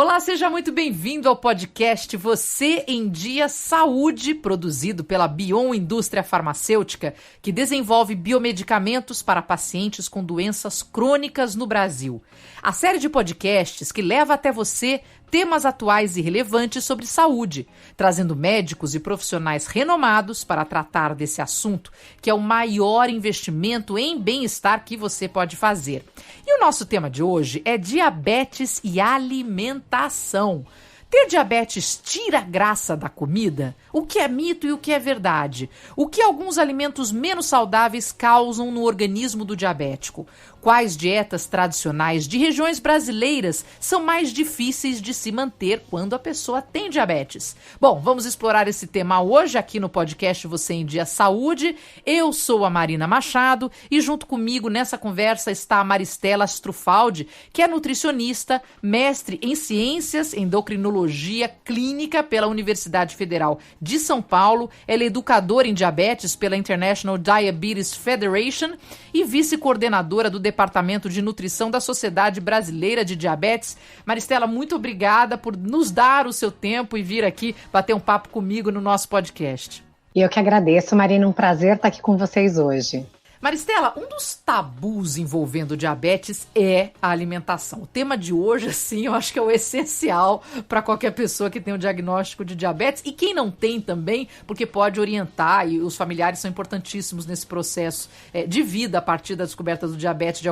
Olá, seja muito bem-vindo ao podcast Você em Dia Saúde, produzido pela Bion Indústria Farmacêutica, que desenvolve biomedicamentos para pacientes com doenças crônicas no Brasil. A série de podcasts que leva até você temas atuais e relevantes sobre saúde, trazendo médicos e profissionais renomados para tratar desse assunto, que é o maior investimento em bem-estar que você pode fazer. E o nosso tema de hoje é diabetes e alimentação. Ter diabetes tira a graça da comida? O que é mito e o que é verdade? O que alguns alimentos menos saudáveis causam no organismo do diabético? Quais dietas tradicionais de regiões brasileiras são mais difíceis de se manter quando a pessoa tem diabetes? Bom, vamos explorar esse tema hoje aqui no podcast Você em Dia Saúde. Eu sou a Marina Machado e junto comigo nessa conversa está a Maristela Strufaldi, que é nutricionista, mestre em Ciências, Endocrinologia Clínica pela Universidade Federal de São Paulo. Ela é educadora em diabetes pela International Diabetes Federation e vice-coordenadora do Departamento de Nutrição da Sociedade Brasileira de Diabetes. Maristela, muito obrigada por nos dar o seu tempo e vir aqui bater um papo comigo no nosso podcast. Eu que agradeço, Marina, um prazer estar aqui com vocês hoje. Maristela, um dos tabus envolvendo diabetes é a alimentação. O tema de hoje, assim, eu acho que é o essencial para qualquer pessoa que tem o diagnóstico de diabetes e quem não tem também, porque pode orientar e os familiares são importantíssimos nesse processo de vida a partir da descoberta do diabetes de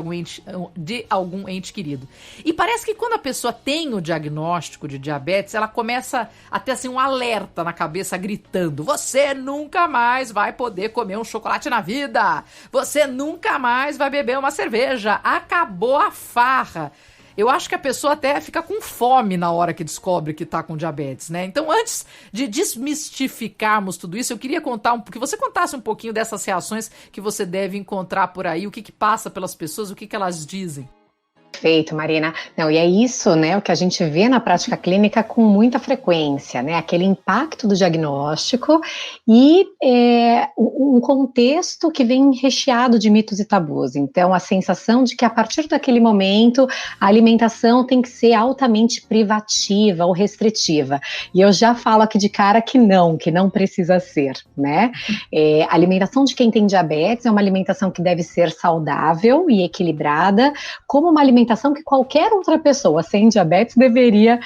algum ente querido. E parece que quando a pessoa tem o diagnóstico de diabetes, ela começa a ter assim, um alerta na cabeça gritando: você nunca mais vai poder comer um chocolate na vida! Você nunca mais vai beber uma cerveja. Acabou a farra. Eu acho que a pessoa até fica com fome na hora que descobre que está com diabetes, né? Então, antes de desmistificarmos tudo isso, eu queria que você contasse um pouquinho dessas reações que você deve encontrar por aí, o que passa pelas pessoas, o que elas dizem. Perfeito, Marina. Não, e é isso, né, o que a gente vê na prática clínica com muita frequência, né, aquele impacto do diagnóstico e um contexto que vem recheado de mitos e tabus. Então, a sensação de que a partir daquele momento a alimentação tem que ser altamente privativa ou restritiva. E eu já falo aqui de cara que não precisa ser, né? A alimentação de quem tem diabetes é uma alimentação que deve ser saudável e equilibrada, como uma alimentação que qualquer outra pessoa sem diabetes deveria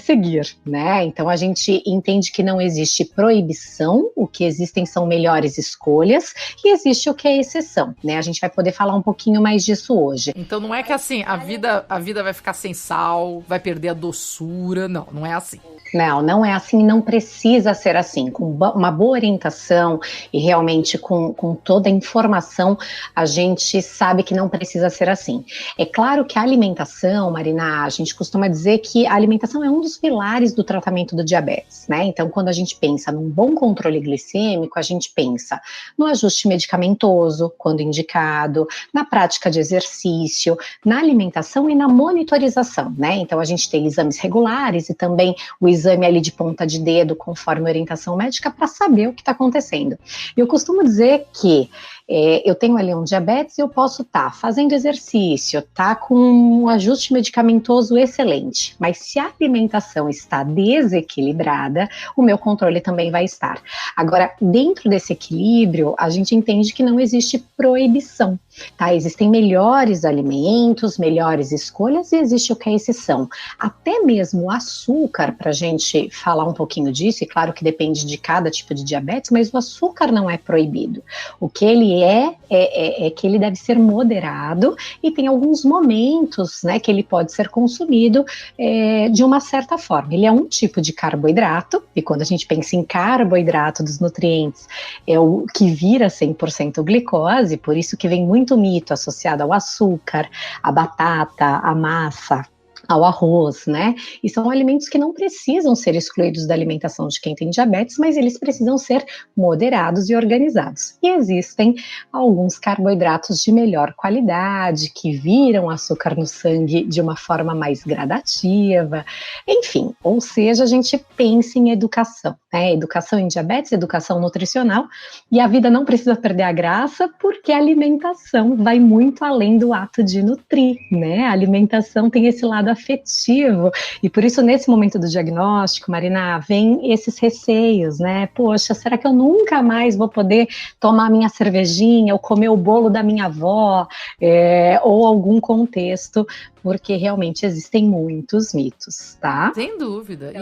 seguir, né? Então a gente entende que não existe proibição, o que existem são melhores escolhas e existe o que é exceção, né? A gente vai poder falar um pouquinho mais disso hoje. Então não é que assim, a vida vai ficar sem sal, vai perder a doçura, não é assim. Não é assim, não precisa ser assim. Com uma boa orientação e realmente com toda a informação, a gente sabe que não precisa ser assim. É claro que a alimentação, Marina, a gente costuma dizer que a alimentação é um dos pilares do tratamento do diabetes, né? Então, quando a gente pensa num bom controle glicêmico, a gente pensa no ajuste medicamentoso, quando indicado, na prática de exercício, na alimentação e na monitorização, né? Então, a gente tem exames regulares e também o exame ali de ponta de dedo, conforme a orientação médica, para saber o que está acontecendo. Eu costumo dizer que eu tenho ali um diabetes e eu posso estar fazendo exercício, estar com um ajuste medicamentoso excelente, mas se a alimentação está desequilibrada, o meu controle também vai estar. Agora, dentro desse equilíbrio, a gente entende que não existe proibição, tá? Existem melhores alimentos, melhores escolhas e existe o que é exceção. Até mesmo o açúcar, para a gente falar um pouquinho disso, e claro que depende de cada tipo de diabetes, mas o açúcar não é proibido. O que ele é que ele deve ser moderado e tem alguns momentos, né, que ele pode ser consumido de uma certa forma. Ele é um tipo de carboidrato, e quando a gente pensa em carboidrato dos nutrientes, é o que vira 100% glicose, por isso que vem muito mito associado ao açúcar, à batata, à massa, ao arroz, né? E são alimentos que não precisam ser excluídos da alimentação de quem tem diabetes, mas eles precisam ser moderados e organizados. E existem alguns carboidratos de melhor qualidade, que viram açúcar no sangue de uma forma mais gradativa, enfim, ou seja, a gente pensa em educação. né? Educação em diabetes, educação nutricional, e a vida não precisa perder a graça, porque a alimentação vai muito além do ato de nutrir, né? A alimentação tem esse lado afetivo, e por isso nesse momento do diagnóstico, Marina, vem esses receios, né? Poxa, será que eu nunca mais vou poder tomar minha cervejinha, ou comer o bolo da minha avó, ou algum contexto, porque realmente existem muitos mitos, tá? Sem dúvida.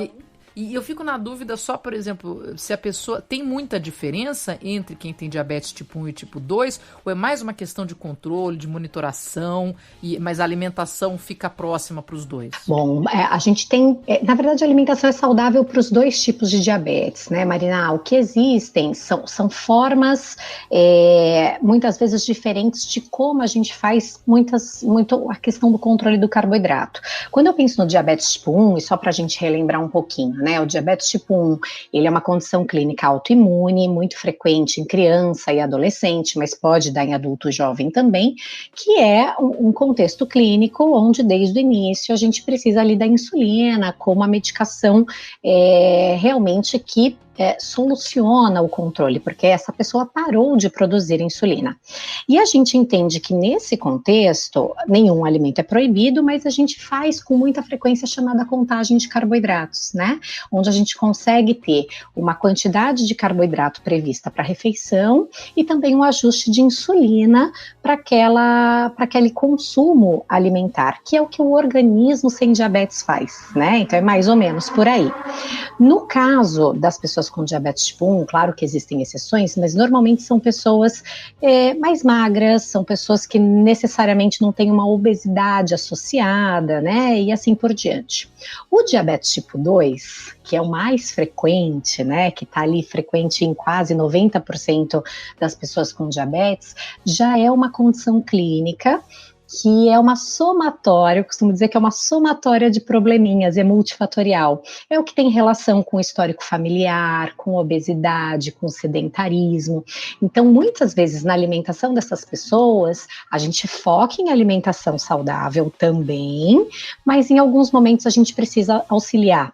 E eu fico na dúvida só, por exemplo, se a pessoa tem muita diferença entre quem tem diabetes tipo 1 e tipo 2, ou é mais uma questão de controle, de monitoração, mas a alimentação fica próxima para os dois? Bom, a gente tem, na verdade, a alimentação é saudável para os dois tipos de diabetes, né, Marina? O que existem são formas, muitas vezes diferentes de como a gente faz muito a questão do controle do carboidrato. Quando eu penso no diabetes tipo 1, e só para a gente relembrar um pouquinho, né? O diabetes tipo 1, ele é uma condição clínica autoimune, muito frequente em criança e adolescente, mas pode dar em adulto jovem também, que é um contexto clínico onde desde o início a gente precisa ali da insulina como a medicação realmente que soluciona o controle, porque essa pessoa parou de produzir insulina. E a gente entende que nesse contexto, nenhum alimento é proibido, mas a gente faz com muita frequência a chamada contagem de carboidratos, né? Onde a gente consegue ter uma quantidade de carboidrato prevista para a refeição e também um ajuste de insulina para aquele consumo alimentar, que é o que o organismo sem diabetes faz, né? Então é mais ou menos por aí. No caso das pessoas com diabetes tipo 1, claro que existem exceções, mas normalmente são pessoas mais magras, são pessoas que necessariamente não têm uma obesidade associada, né, e assim por diante. O diabetes tipo 2, que é o mais frequente, né, que está ali frequente em quase 90% das pessoas com diabetes, já é uma condição clínica que é uma somatória, eu costumo dizer que é uma somatória de probleminhas, é multifatorial. É o que tem relação com o histórico familiar, com obesidade, com sedentarismo. Então, muitas vezes na alimentação dessas pessoas, a gente foca em alimentação saudável também, mas em alguns momentos a gente precisa auxiliar.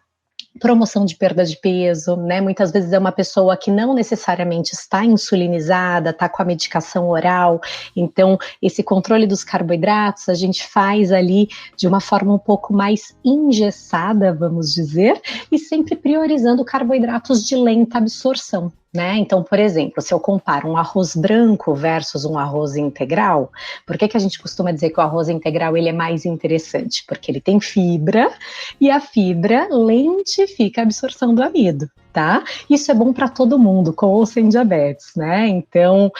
Promoção de perda de peso, né? Muitas vezes é uma pessoa que não necessariamente está insulinizada, está com a medicação oral, então esse controle dos carboidratos a gente faz ali de uma forma um pouco mais engessada, vamos dizer, e sempre priorizando carboidratos de lenta absorção. Né? Então, por exemplo, se eu comparo um arroz branco versus um arroz integral, por que a gente costuma dizer que o arroz integral ele é mais interessante? Porque ele tem fibra e a fibra lentifica a absorção do amido. Tá? Isso é bom para todo mundo, com ou sem diabetes, né? Então,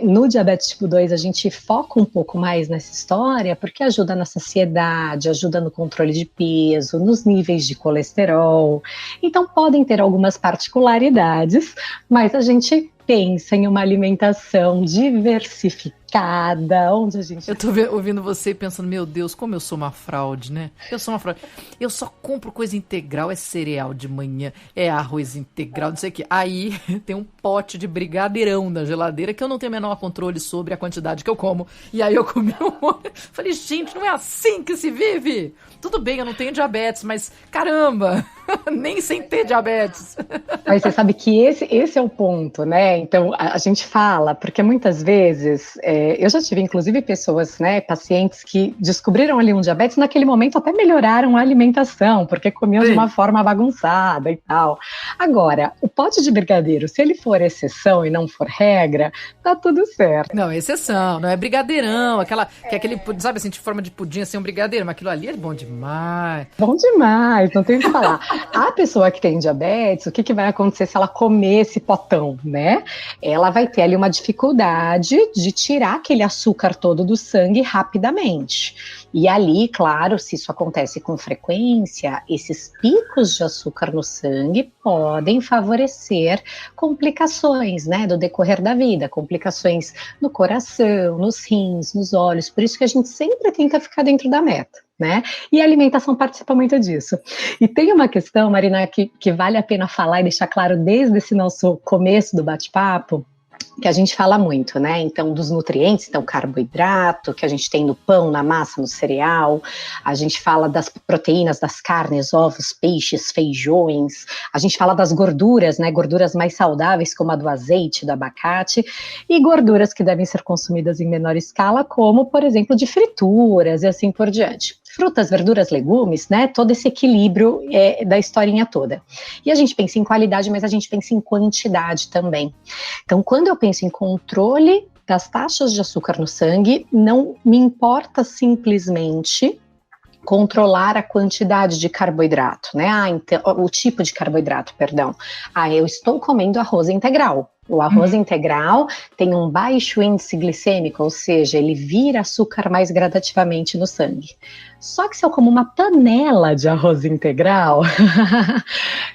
no diabetes tipo 2, a gente foca um pouco mais nessa história, porque ajuda na saciedade, ajuda no controle de peso, nos níveis de colesterol. Então, podem ter algumas particularidades, mas a gente pensa em uma alimentação diversificada, onde a gente... Eu tô ouvindo você e pensando, meu Deus, como eu sou uma fraude, né? Eu sou uma fraude. Eu só compro coisa integral, é cereal de manhã, é arroz integral, não sei o quê. Aí tem um pote de brigadeirão na geladeira que eu não tenho o menor controle sobre a quantidade que eu como. E aí eu comi um monte. Falei, gente, não é assim que se vive. Tudo bem, eu não tenho diabetes, mas caramba, nem sem ter diabetes. Mas você sabe que esse é o ponto, né? Então, a gente fala, porque muitas vezes, eu já tive, inclusive, pessoas, né, pacientes que descobriram ali um diabetes, naquele momento até melhoraram a alimentação, porque comiam de uma forma bagunçada e tal. Agora, o pote de brigadeiro, se ele for exceção e não for regra, tá tudo certo. Não, é exceção, não é brigadeirão, que é aquele, sabe assim, de forma de pudim, assim, um brigadeiro, mas aquilo ali é bom demais. Bom demais, não tem o que falar. A pessoa que tem diabetes, o que vai acontecer se ela comer esse potão, né? Ela vai ter ali uma dificuldade de tirar aquele açúcar todo do sangue rapidamente. E ali, claro, se isso acontece com frequência, esses picos de açúcar no sangue podem favorecer complicações, né, do decorrer da vida, complicações no coração, nos rins, nos olhos. Por isso que a gente sempre tenta ficar dentro da meta, né? E a alimentação participa muito disso. E tem uma questão, Marina, que vale a pena falar e deixar claro desde esse nosso começo do bate-papo, que a gente fala muito, né? Então, dos nutrientes, então, carboidrato, que a gente tem no pão, na massa, no cereal, a gente fala das proteínas, das carnes, ovos, peixes, feijões, a gente fala das gorduras, né? Gorduras mais saudáveis, como a do azeite, do abacate, e gorduras que devem ser consumidas em menor escala, como, por exemplo, de frituras e assim por diante. Frutas, verduras, legumes, né? Todo esse equilíbrio da historinha toda. E a gente pensa em qualidade, mas a gente pensa em quantidade também. Então, quando eu penso em controle das taxas de açúcar no sangue, não me importa simplesmente controlar a quantidade de carboidrato, né? Então, o tipo de carboidrato, perdão. Eu estou comendo arroz integral. O arroz integral tem um baixo índice glicêmico, ou seja, ele vira açúcar mais gradativamente no sangue. Só que se eu como uma panela de arroz integral,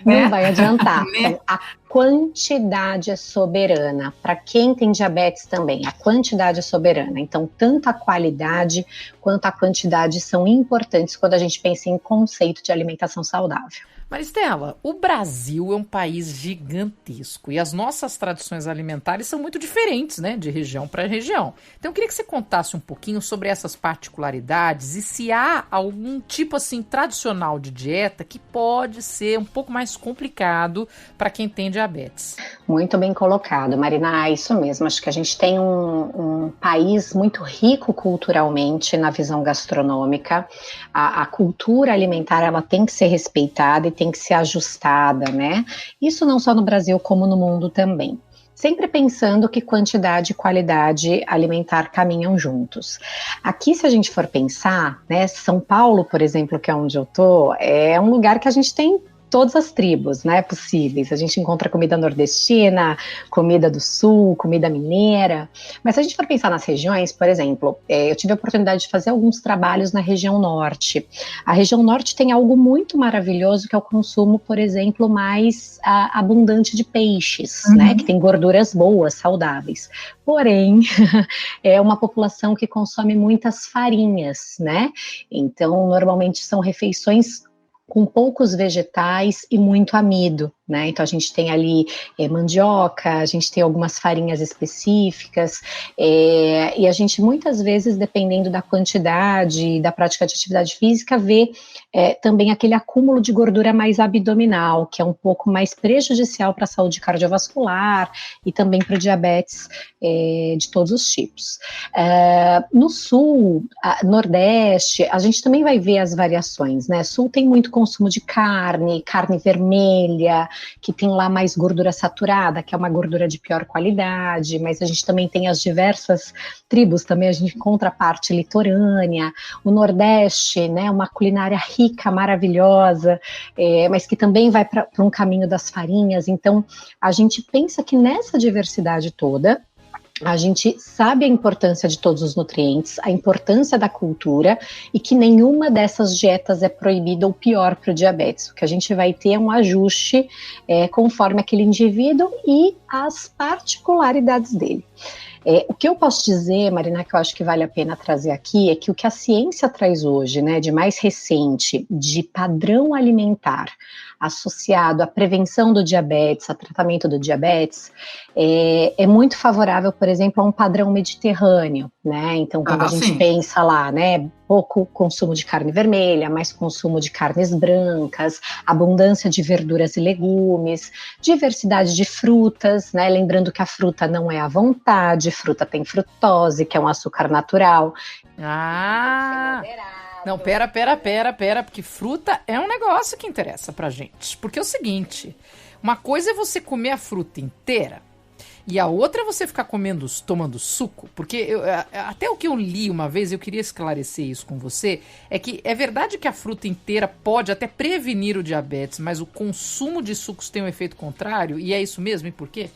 não vai adiantar. Então, a quantidade é soberana. Para quem tem diabetes também, a quantidade é soberana. Então, tanto a qualidade quanto a quantidade são importantes quando a gente pensa em conceito de alimentação saudável. Maristela, o Brasil é um país gigantesco e as nossas tradições alimentares são muito diferentes, né, de região para região. Então eu queria que você contasse um pouquinho sobre essas particularidades e se há algum tipo assim tradicional de dieta que pode ser um pouco mais complicado para quem tem diabetes. Muito bem colocado, Marina, isso mesmo. Acho que a gente tem um país muito rico culturalmente na visão gastronômica. A cultura alimentar, ela tem que ser respeitada e tem que ser ajustada, né? Isso não só no Brasil, como no mundo também. Sempre pensando que quantidade e qualidade alimentar caminham juntos. Aqui, se a gente for pensar, né, São Paulo, por exemplo, que é onde eu tô, é um lugar que a gente tem todas as tribos, né, possíveis. A gente encontra comida nordestina, comida do sul, comida mineira. Mas se a gente for pensar nas regiões, por exemplo, eu tive a oportunidade de fazer alguns trabalhos na região norte. A região norte tem algo muito maravilhoso, que é o consumo, por exemplo, mais abundante de peixes, né, que tem gorduras boas, saudáveis. Porém, é uma população que consome muitas farinhas, né? Então, normalmente são refeições com poucos vegetais e muito amido, né? Então a gente tem ali mandioca, a gente tem algumas farinhas específicas, e a gente muitas vezes, dependendo da quantidade e da prática de atividade física, vê também aquele acúmulo de gordura mais abdominal, que é um pouco mais prejudicial para a saúde cardiovascular e também para o diabetes de todos os tipos. No sul, nordeste, a gente também vai ver as variações, né? Sul tem muito consumo de carne vermelha, que tem lá mais gordura saturada, que é uma gordura de pior qualidade, mas a gente também tem as diversas tribos, também a gente encontra a parte litorânea, o Nordeste, né, uma culinária rica, maravilhosa, mas que também vai para um caminho das farinhas. Então, a gente pensa que nessa diversidade toda, a gente sabe a importância de todos os nutrientes, a importância da cultura e que nenhuma dessas dietas é proibida ou pior para o diabetes. O que a gente vai ter é um ajuste conforme aquele indivíduo e as particularidades dele. O que eu posso dizer, Marina, que eu acho que vale a pena trazer aqui, é que o que a ciência traz hoje, né, de mais recente, de padrão alimentar associado à prevenção do diabetes, a tratamento do diabetes, é muito favorável, por exemplo, a um padrão mediterrâneo, né? Então, quando a gente pensa lá, né, pouco consumo de carne vermelha, mais consumo de carnes brancas, abundância de verduras e legumes, diversidade de frutas, né? Lembrando que a fruta não é à vontade, fruta tem frutose, que é um açúcar natural. Não, pera, porque fruta é um negócio que interessa pra gente. Porque é o seguinte, uma coisa é você comer a fruta inteira e a outra é você ficar tomando suco, porque até o que eu li uma vez, eu queria esclarecer isso com você, é que é verdade que a fruta inteira pode até prevenir o diabetes, mas o consumo de sucos tem um efeito contrário, e é isso mesmo, e por quê?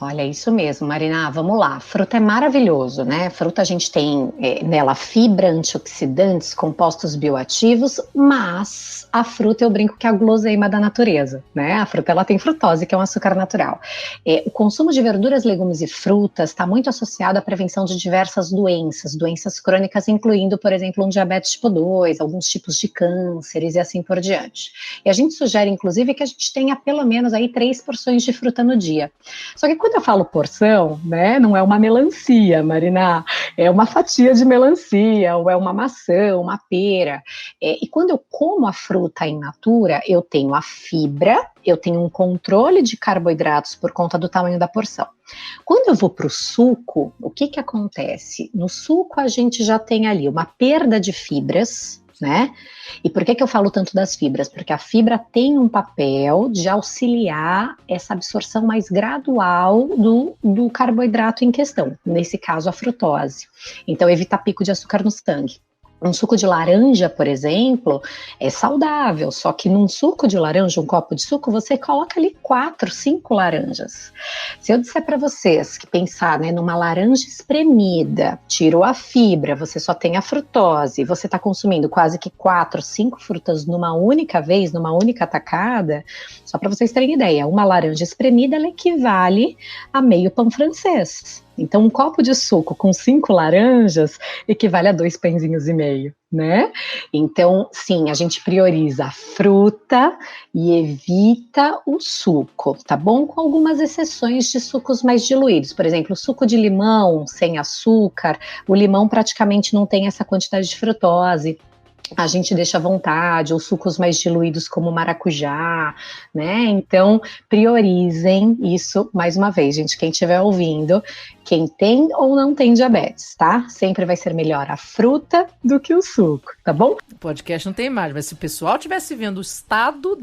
Olha, isso mesmo, Marina, vamos lá. Fruta é maravilhoso, né? Fruta a gente tem nela fibra, antioxidantes, compostos bioativos, mas a fruta eu brinco que é a guloseima da natureza, né? A fruta ela tem frutose, que é um açúcar natural. O consumo de verduras, legumes e frutas está muito associado à prevenção de diversas doenças crônicas, incluindo, por exemplo, um diabetes tipo 2, alguns tipos de cânceres e assim por diante. E a gente sugere, inclusive, que a gente tenha pelo menos aí 3 porções de fruta no dia. Só que Porque quando eu falo porção, né, não é uma melancia, Marina, é uma fatia de melancia, ou é uma maçã, uma pera. E quando eu como a fruta in natura, eu tenho a fibra, eu tenho um controle de carboidratos por conta do tamanho da porção. Quando eu vou para o suco, o que acontece? No suco a gente já tem ali uma perda de fibras, né? E por que eu falo tanto das fibras? Porque a fibra tem um papel de auxiliar essa absorção mais gradual do carboidrato em questão, nesse caso a frutose. Então, evita pico de açúcar no sangue. Um suco de laranja, por exemplo, é saudável, só que num suco de laranja, um copo de suco, você coloca ali 4, 5 laranjas. Se eu disser para vocês que pensar, né, numa laranja espremida, tirou a fibra, você só tem a frutose, você está consumindo quase que 4, 5 frutas numa única vez, numa única tacada, só para vocês terem ideia, uma laranja espremida, ela equivale a meio pão francês. Então, um copo de suco com 5 laranjas equivale a 2 pãezinhos e meio, né? Então, sim, a gente prioriza a fruta e evita o suco, tá bom? Com algumas exceções de sucos mais diluídos. Por exemplo, o suco de limão sem açúcar, o limão praticamente não tem essa quantidade de frutose. A gente deixa à vontade, ou sucos mais diluídos como maracujá, né? Então, priorizem isso, mais uma vez, gente, quem estiver ouvindo, quem tem ou não tem diabetes, tá? Sempre vai ser melhor a fruta do que o suco, tá bom? O podcast não tem imagem, mas se o pessoal estivesse vendo o estado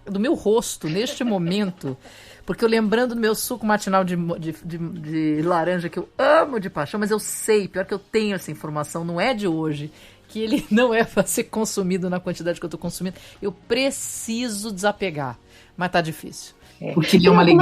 do meu rosto neste momento, porque eu lembrando do meu suco matinal de laranja, que eu amo de paixão, mas eu sei, pior que eu tenho essa informação, não é de hoje, que ele não é para ser consumido na quantidade que eu tô consumindo. Eu preciso desapegar, mas tá difícil. Porque ele é uma alegria.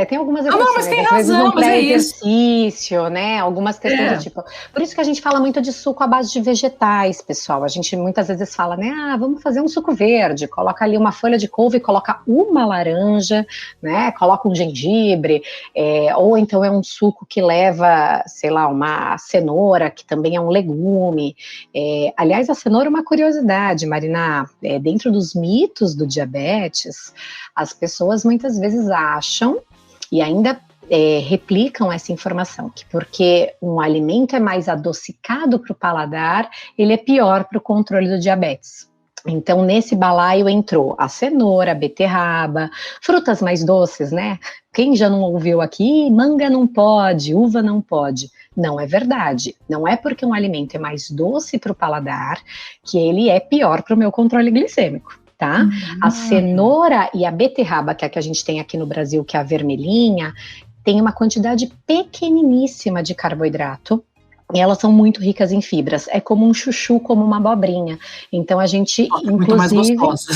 Tem algumas exceções. Não, mas tem razão, mas é exercício, né? Algumas questões do tipo. Por isso que a gente fala muito de suco à base de vegetais, pessoal. A gente muitas vezes fala, né? Vamos fazer um suco verde. Coloca ali uma folha de couve, coloca uma laranja, né? Coloca um gengibre, ou então é um suco que leva, sei lá, uma cenoura, que também é um legume. Aliás, a cenoura é uma curiosidade, Marina. Dentro dos mitos do diabetes, as pessoas muitas vezes acham e ainda replicam essa informação, que porque um alimento é mais adocicado para o paladar, ele é pior para o controle do diabetes. Então, nesse balaio entrou a cenoura, a beterraba, frutas mais doces, né? Quem já não ouviu aqui, manga não pode, uva não pode. Não é verdade. Não é porque um alimento é mais doce para o paladar que ele é pior para o meu controle glicêmico. Tá? A cenoura e a beterraba, que é a que a gente tem aqui no Brasil, que é a vermelhinha, tem uma quantidade pequeniníssima de carboidrato. E elas são muito ricas em fibras. É como um chuchu, como uma abobrinha. Então a gente, inclusive, muito mais gostosa.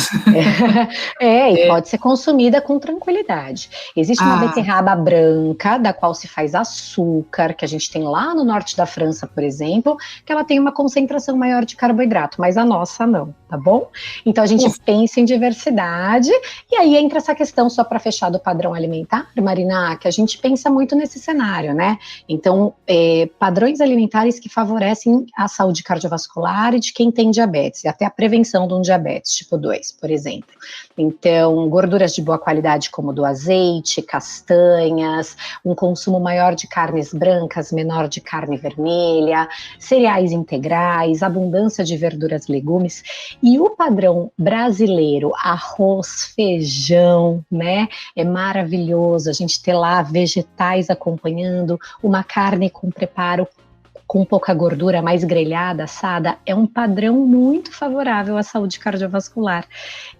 E pode ser consumida com tranquilidade. Existe uma beterraba branca, da qual se faz açúcar, que a gente tem lá no norte da França, por exemplo, que ela tem uma concentração maior de carboidrato, mas a nossa não, tá bom? Então a gente pensa em diversidade, e aí entra essa questão, só para fechar, do padrão alimentar, Marina, que a gente pensa muito nesse cenário, né? Então, padrões alimentares que favorecem a saúde cardiovascular e de quem tem diabetes, e até a prevenção de um diabetes tipo 2, por exemplo. Então, gorduras de boa qualidade como do azeite, castanhas, um consumo maior de carnes brancas, menor de carne vermelha, cereais integrais, abundância de verduras e legumes, e o padrão brasileiro, arroz, feijão, né? É maravilhoso a gente ter lá vegetais acompanhando, uma carne com preparo com pouca gordura, mais grelhada, assada, é um padrão muito favorável à saúde cardiovascular.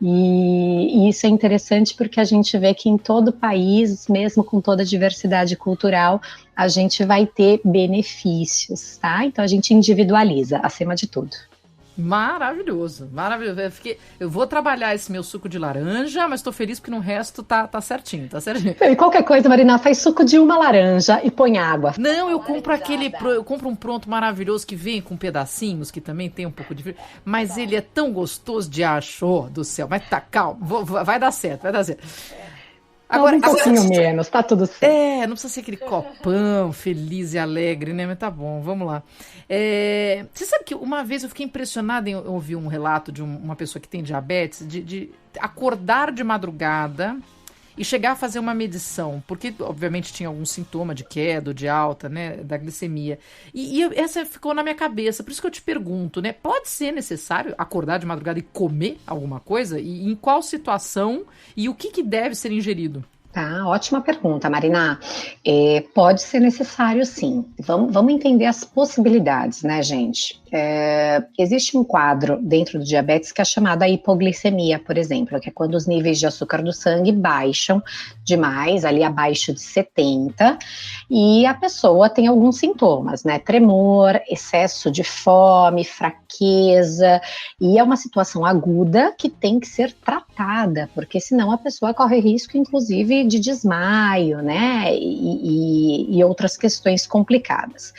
E isso é interessante porque a gente vê que em todo o país, mesmo com toda a diversidade cultural, a gente vai ter benefícios, tá? Então a gente individualiza, acima de tudo. Maravilhoso, maravilhoso. Eu vou trabalhar esse meu suco de laranja, mas tô feliz porque no resto tá certinho, tá certinho. E qualquer coisa, Marina, faz suco de uma laranja e põe água. Não, eu compro um pronto maravilhoso que vem com pedacinhos, que também tem um pouco de frio, mas ele é tão gostoso de achar, do céu. Mas tá, calma, vai dar certo, vai dar certo. Agora, um pouquinho menos, tá tudo certo. Não precisa ser aquele copão feliz e alegre, né? Mas tá bom, vamos lá. Você sabe que uma vez eu fiquei impressionada em ouvir um relato de uma pessoa que tem diabetes, de acordar de madrugada e chegar a fazer uma medição, porque obviamente tinha algum sintoma de queda, de alta, né, da glicemia. E essa ficou na minha cabeça, por isso que eu te pergunto, né, pode ser necessário acordar de madrugada e comer alguma coisa? E em qual situação e o que deve ser ingerido? Tá, ótima pergunta, Marina. Pode ser necessário, sim. Vamos entender as possibilidades, né, gente? Existe um quadro dentro do diabetes que é chamada hipoglicemia, por exemplo, que é quando os níveis de açúcar do sangue baixam demais, ali abaixo de 70, e a pessoa tem alguns sintomas, né? Tremor, excesso de fome, fraqueza, e é uma situação aguda que tem que ser tratada, porque senão a pessoa corre risco, inclusive, de desmaio, né, e outras questões complicadas.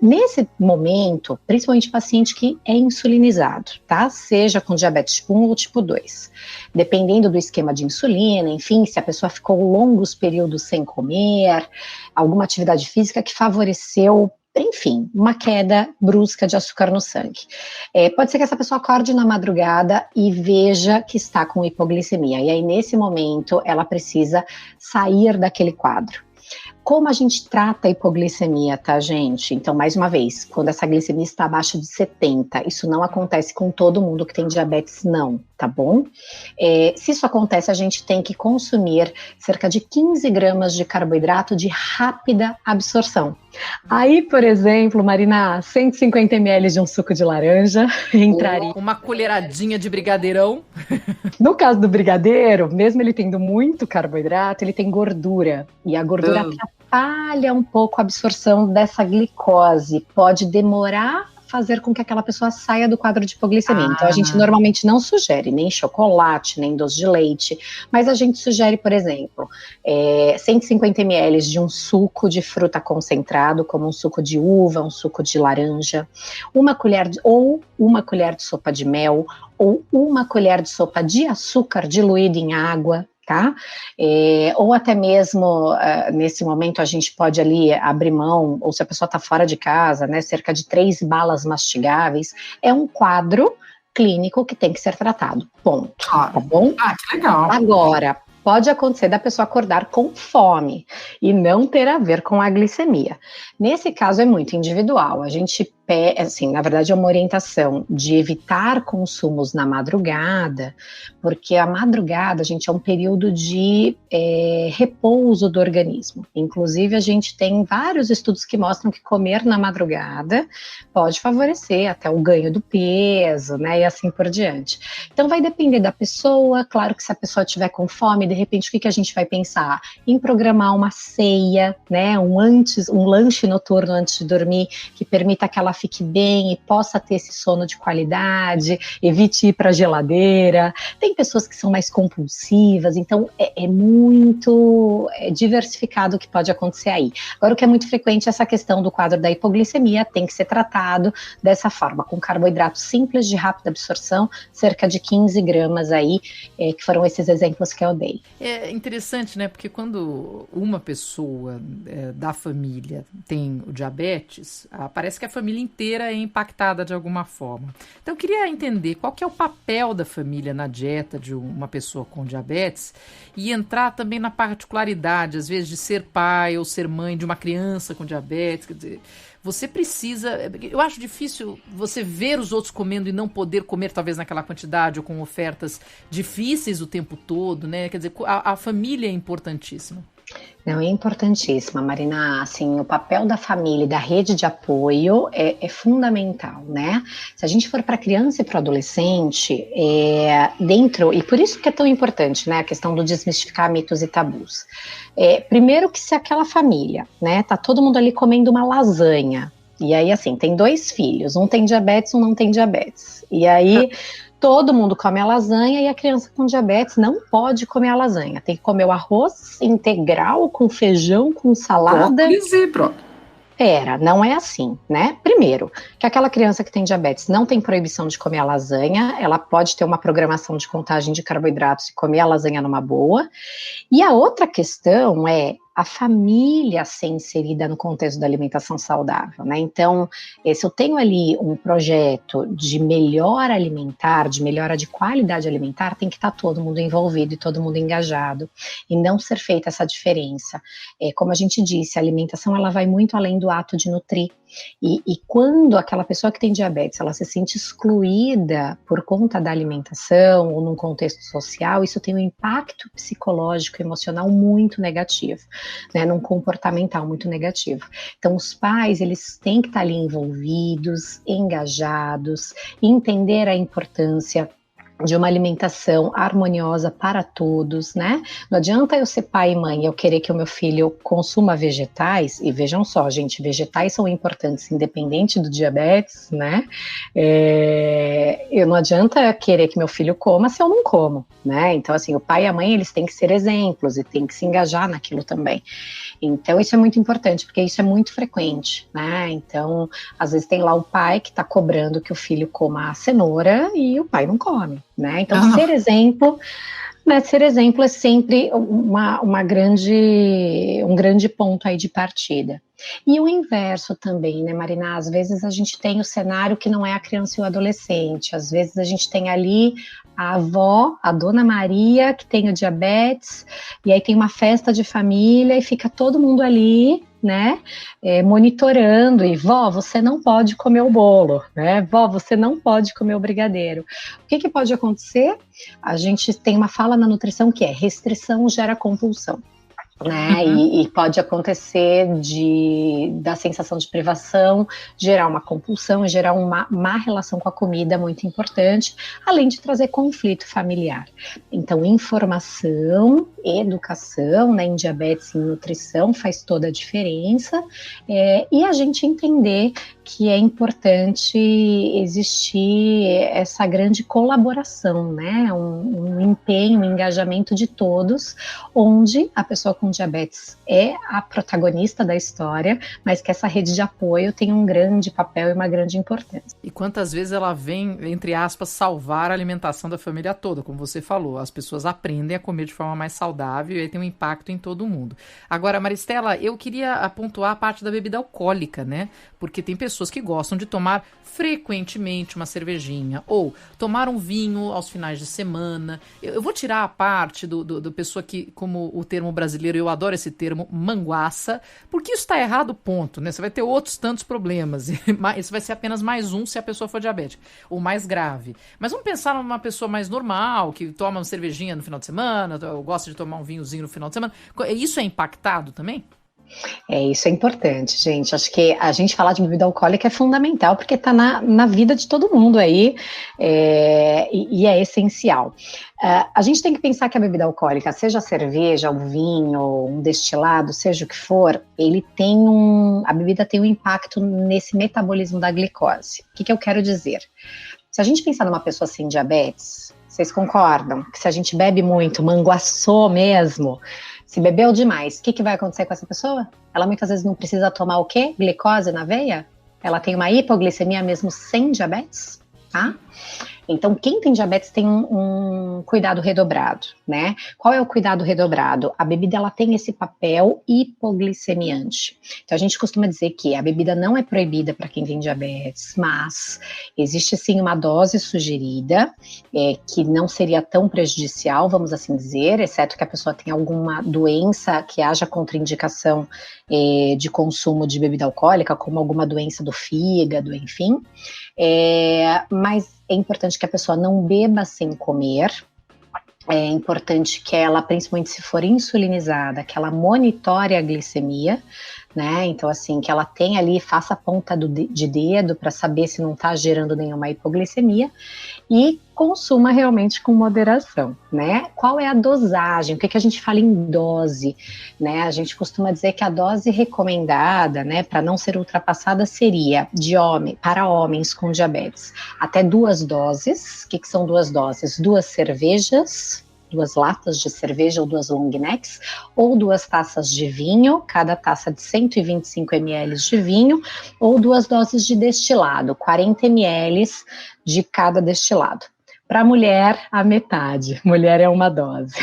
Nesse momento, principalmente paciente que é insulinizado, tá, seja com diabetes tipo 1 ou tipo 2, dependendo do esquema de insulina, enfim, se a pessoa ficou longos períodos sem comer, alguma atividade física que favoreceu, enfim, uma queda brusca de açúcar no sangue. Pode ser que essa pessoa acorde na madrugada e veja que está com hipoglicemia, e aí nesse momento ela precisa sair daquele quadro. Como a gente trata a hipoglicemia, tá, gente? Então, mais uma vez, quando essa glicemia está abaixo de 70, isso não acontece com todo mundo que tem diabetes, não, tá bom? Se isso acontece, a gente tem que consumir cerca de 15 gramas de carboidrato de rápida absorção. Aí, por exemplo, Marina, 150 ml de um suco de laranja entraria. Uma colheradinha de brigadeirão. No caso do brigadeiro, mesmo ele tendo muito carboidrato, ele tem gordura. E a gordura atrapalha um pouco a absorção dessa glicose. Pode demorar fazer com que aquela pessoa saia do quadro de hipoglicemia. Então, a gente normalmente não sugere nem chocolate, nem doce de leite, mas a gente sugere, por exemplo, 150 ml de um suco de fruta concentrado, como um suco de uva, um suco de laranja, uma colher de sopa de mel, ou uma colher de sopa de açúcar diluído em água, tá? Ou até mesmo, nesse momento, a gente pode ali abrir mão, ou se a pessoa está fora de casa, né, cerca de 3 balas mastigáveis, é um quadro clínico que tem que ser tratado, ponto, tá bom? Que legal. Agora, pode acontecer da pessoa acordar com fome e não ter a ver com a glicemia. Nesse caso é muito individual, a gente assim, na verdade é uma orientação de evitar consumos na madrugada, porque a madrugada, gente, é um período de repouso do organismo. Inclusive, a gente tem vários estudos que mostram que comer na madrugada pode favorecer até o ganho do peso, né, e assim por diante. Então, vai depender da pessoa, claro que se a pessoa estiver com fome, de repente, o que a gente vai pensar? Em programar uma ceia, né, um lanche noturno antes de dormir, que permita que ela fique bem e possa ter esse sono de qualidade, evite ir para a geladeira. Tem pessoas que são mais compulsivas, então é muito diversificado o que pode acontecer aí. Agora, o que é muito frequente é essa questão do quadro da hipoglicemia, tem que ser tratado dessa forma, com carboidratos simples de rápida absorção, cerca de 15 gramas aí, que foram esses exemplos que eu dei. É interessante, né, porque quando uma pessoa da família tem o diabetes, parece que a família inteira é impactada de alguma forma. Então, eu queria entender qual que é o papel da família na dieta de uma pessoa com diabetes e entrar também na particularidade, às vezes, de ser pai ou ser mãe de uma criança com diabetes. Quer dizer, você precisa... Eu acho difícil você ver os outros comendo e não poder comer, talvez, naquela quantidade ou com ofertas difíceis o tempo todo, né? Quer dizer, a família é importantíssima. Não, é importantíssima, Marina, assim, o papel da família e da rede de apoio é fundamental, né? Se a gente for para criança e para adolescente, e por isso que é tão importante, né, a questão do desmistificar mitos e tabus. Primeiro que se aquela família, né, tá todo mundo ali comendo uma lasanha, e aí, assim, tem 2 filhos, um tem diabetes, um não tem diabetes, e aí... Todo mundo come a lasanha e a criança com diabetes não pode comer a lasanha. Tem que comer o arroz integral com feijão, com salada. Pronto. Não é assim, né? Primeiro, que aquela criança que tem diabetes não tem proibição de comer a lasanha, ela pode ter uma programação de contagem de carboidratos e comer a lasanha numa boa. E a outra questão a família ser inserida no contexto da alimentação saudável, né? Então, se eu tenho ali um projeto de melhora alimentar, de melhora de qualidade alimentar, tem que estar todo mundo envolvido e todo mundo engajado, e não ser feita essa diferença. Como a gente disse, a alimentação ela vai muito além do ato de nutrir, e quando aquela pessoa que tem diabetes, ela se sente excluída por conta da alimentação ou num contexto social, isso tem um impacto psicológico, emocional muito negativo, né, num comportamental muito negativo. Então, os pais, eles têm que estar ali envolvidos, engajados, entender a importância de uma alimentação harmoniosa para todos, né? Não adianta eu ser pai e mãe e eu querer que o meu filho consuma vegetais, e vejam só, gente, vegetais são importantes independente do diabetes, né? Eu não adianta querer que meu filho coma se eu não como, né? Então, assim, o pai e a mãe, eles têm que ser exemplos e têm que se engajar naquilo também. Então, isso é muito importante, porque isso é muito frequente, né? Então, às vezes tem lá o pai que está cobrando que o filho coma a cenoura e o pai não come, né? Então, ser exemplo, né? Ser exemplo é sempre um grande ponto aí de partida. E o inverso também, né, Marina? Às vezes a gente tem o cenário que não é a criança e o adolescente, às vezes a gente tem ali a avó, a dona Maria, que tem o diabetes, e aí tem uma festa de família e fica todo mundo ali, né, monitorando, e vó, você não pode comer o bolo, né, vó, você não pode comer o brigadeiro. O que pode acontecer? A gente tem uma fala na nutrição que é restrição gera compulsão. Né? E pode acontecer da sensação de privação, gerar uma compulsão, gerar uma má relação com a comida muito importante, além de trazer conflito familiar. Então, informação, educação, né, em diabetes e em nutrição faz toda a diferença, e a gente entender que é importante existir essa grande colaboração, né, um empenho, um engajamento de todos, onde a pessoa com diabetes é a protagonista da história, mas que essa rede de apoio tem um grande papel e uma grande importância. E quantas vezes ela vem, entre aspas, salvar a alimentação da família toda, como você falou, as pessoas aprendem a comer de forma mais saudável e aí tem um impacto em todo mundo. Agora, Maristela, eu queria pontuar a parte da bebida alcoólica, né? Porque tem pessoas que gostam de tomar frequentemente uma cervejinha ou tomar um vinho aos finais de semana. Eu vou tirar a parte do pessoa que, como o termo brasileiro, eu adoro esse termo, manguaça, porque isso está errado, ponto, né? Você vai ter outros tantos problemas. Isso vai ser apenas mais um se a pessoa for diabética, ou mais grave. Mas vamos pensar numa pessoa mais normal, que toma uma cervejinha no final de semana, ou gosta de tomar um vinhozinho no final de semana. Isso é impactado também? Isso é importante, gente. Acho que a gente falar de bebida alcoólica é fundamental, porque está na vida de todo mundo aí, e é essencial. A gente tem que pensar que a bebida alcoólica, seja a cerveja, o vinho, um destilado, seja o que for, a bebida tem um impacto nesse metabolismo da glicose. O que eu quero dizer? Se a gente pensar numa pessoa sem diabetes, vocês concordam que se a gente bebe muito, manguaçou mesmo, se bebeu demais, o que vai acontecer com essa pessoa? Ela muitas vezes não precisa tomar o quê? Glicose na veia? Ela tem uma hipoglicemia mesmo sem diabetes, tá? Então, quem tem diabetes tem um cuidado redobrado, né? Qual é o cuidado redobrado? A bebida, ela tem esse papel hipoglicemiante. Então, a gente costuma dizer que a bebida não é proibida para quem tem diabetes, mas existe sim uma dose sugerida, que não seria tão prejudicial, vamos assim dizer, exceto que a pessoa tenha alguma doença que haja contraindicação de consumo de bebida alcoólica, como alguma doença do fígado, enfim. Mas é importante que a pessoa não beba sem comer, é importante que ela, principalmente se for insulinizada, que ela monitore a glicemia, né? Então, assim, que ela tenha ali, faça a ponta de dedo para saber se não está gerando nenhuma hipoglicemia e consuma realmente com moderação, né? Qual é a dosagem? O que a gente fala em dose, né? A gente costuma dizer que a dose recomendada, né, para não ser ultrapassada seria para homens com diabetes, até 2 doses. O que são 2 doses? 2 cervejas, 2 latas de cerveja ou 2 long necks, ou 2 taças de vinho, cada taça de 125 ml de vinho, ou 2 doses de destilado, 40 ml de cada destilado. Para mulher, a metade. Mulher é uma dose.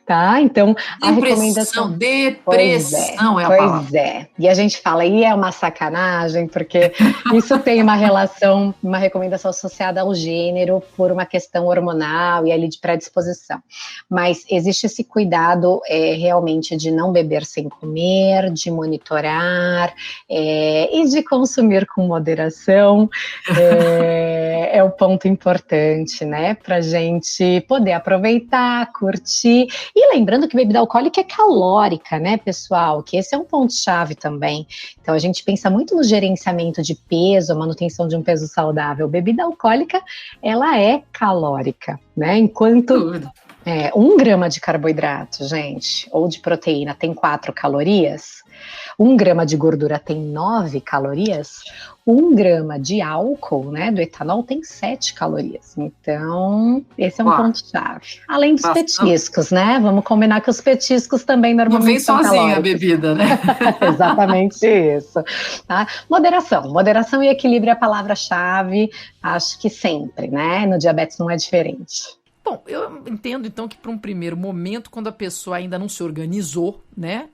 Tá? Então, a recomendação... Depressão é a palavra. Pois é. E a gente fala, e é uma sacanagem, porque isso tem uma relação, uma recomendação associada ao gênero por uma questão hormonal e ali de predisposição. Mas existe esse cuidado realmente de não beber sem comer, de monitorar e de consumir com moderação. É o ponto importante, né? Pra gente poder aproveitar, curtir. E lembrando que bebida alcoólica é calórica, né, pessoal? Que esse é um ponto-chave também. Então, a gente pensa muito no gerenciamento de peso, manutenção de um peso saudável. Bebida alcoólica, ela é calórica, né? Enquanto 1 grama de carboidrato, gente, ou de proteína tem 4 calorias, 1 grama de gordura tem 9 calorias, 1 grama de álcool, né, do etanol, tem 7 calorias. Então, esse é um ponto-chave. Além dos petiscos, né? Vamos combinar que os petiscos também normalmente não vem sozinha a bebida, né? Exatamente isso. Tá? Moderação e equilíbrio é a palavra-chave, acho que sempre, né? No diabetes não é diferente. Bom, eu entendo então que para um primeiro momento, quando a pessoa ainda não se organizou, né,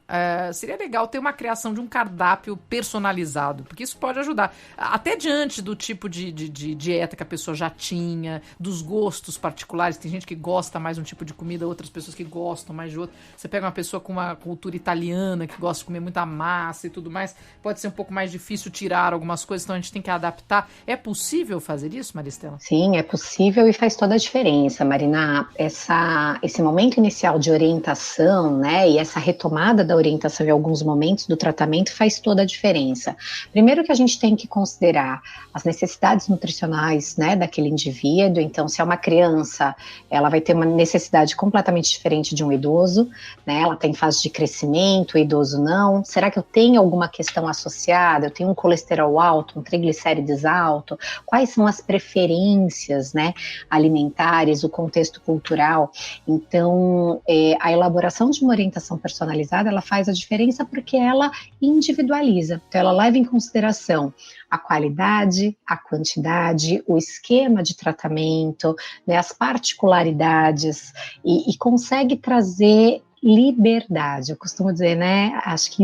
seria legal ter uma criação de um cardápio personalizado, porque isso pode ajudar, até diante do tipo de dieta que a pessoa já tinha, dos gostos particulares. Tem gente que gosta mais de um tipo de comida, outras pessoas que gostam mais de outro. Você pega uma pessoa com uma cultura italiana, que gosta de comer muita massa e tudo mais, pode ser um pouco mais difícil tirar algumas coisas, então a gente tem que adaptar. É possível fazer isso, Maristela? Sim, é possível e faz toda a diferença, Marina. Esse momento inicial de orientação, né, e essa retomada da orientação em alguns momentos do tratamento faz toda a diferença. Primeiro que a gente tem que considerar as necessidades nutricionais, né, daquele indivíduo. Então, se é uma criança, ela vai ter uma necessidade completamente diferente de um idoso, né, ela tem fase de crescimento, o idoso não. Será que eu tenho alguma questão associada? Eu tenho um colesterol alto, um triglicérides alto? Quais são as preferências, né, alimentares, o contexto cultural? Então, a elaboração de uma orientação personalizada, ela faz a diferença porque ela individualiza. Então, ela leva em consideração a qualidade, a quantidade, o esquema de tratamento, né, as particularidades e consegue trazer liberdade. Eu costumo dizer, né, acho que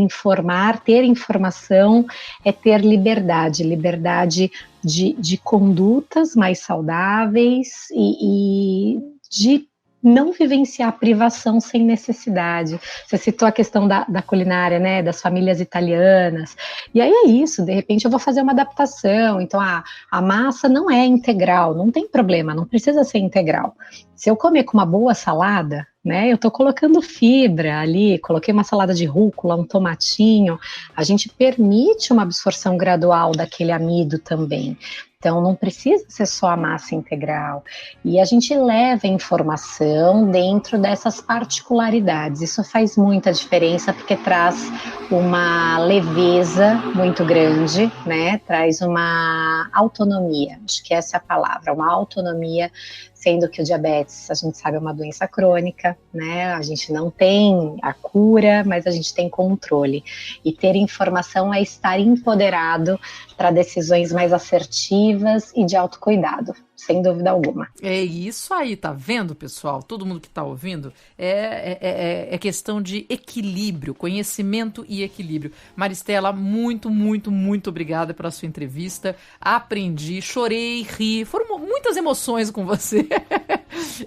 ter informação é ter liberdade de condutas mais saudáveis e de não vivenciar privação sem necessidade. Você citou a questão da culinária, né, das famílias italianas, e aí é isso, de repente eu vou fazer uma adaptação. Então a massa não é integral, não tem problema, não precisa ser integral. Se eu comer com uma boa salada, né, eu estou colocando fibra ali, coloquei uma salada de rúcula, um tomatinho, a gente permite uma absorção gradual daquele amido também. Então, não precisa ser só a massa integral. E a gente leva informação dentro dessas particularidades. Isso faz muita diferença, porque traz uma leveza muito grande, né? Traz uma autonomia. Acho que essa é a palavra, uma autonomia, sendo que o diabetes, a gente sabe, é uma doença crônica, né? A gente não tem a cura, mas a gente tem controle. E ter informação é estar empoderado para decisões mais assertivas e de autocuidado, sem dúvida alguma. É isso aí, tá vendo, pessoal? Todo mundo que tá ouvindo, é questão de equilíbrio, conhecimento e equilíbrio. Maristela, muito, muito, muito obrigada pela sua entrevista. Aprendi, chorei, ri, foram muitas emoções com você.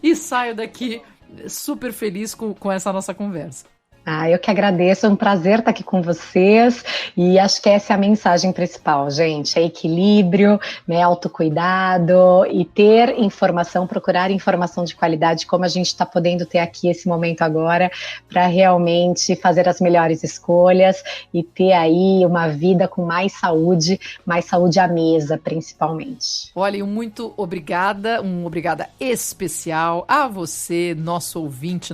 E saio daqui super feliz com essa nossa conversa. Eu que agradeço, é um prazer estar aqui com vocês, e acho que essa é a mensagem principal, gente, é equilíbrio, né, autocuidado e ter informação, procurar informação de qualidade, como a gente está podendo ter aqui esse momento agora, para realmente fazer as melhores escolhas e ter aí uma vida com mais saúde à mesa, principalmente. Olha, muito obrigada, obrigada especial a você, nosso ouvinte,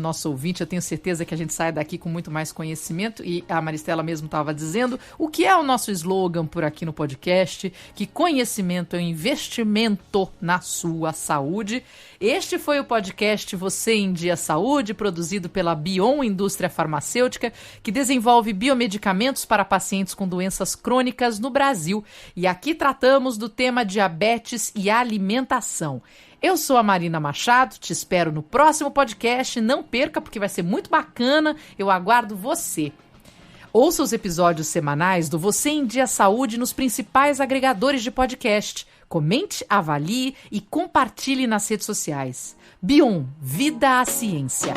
eu tenho certeza que a gente sai daqui com muito mais conhecimento, e a Maristela mesmo estava dizendo o que é o nosso slogan por aqui no podcast, que conhecimento é um investimento na sua saúde. Este foi o podcast Você em Dia Saúde, produzido pela Bion Indústria Farmacêutica, que desenvolve biomedicamentos para pacientes com doenças crônicas no Brasil. E aqui tratamos do tema diabetes e alimentação. Eu sou a Marina Machado, te espero no próximo podcast. Não perca, porque vai ser muito bacana. Eu aguardo você. Ouça os episódios semanais do Você em Dia Saúde nos principais agregadores de podcast. Comente, avalie e compartilhe nas redes sociais. Bion, Vida à Ciência.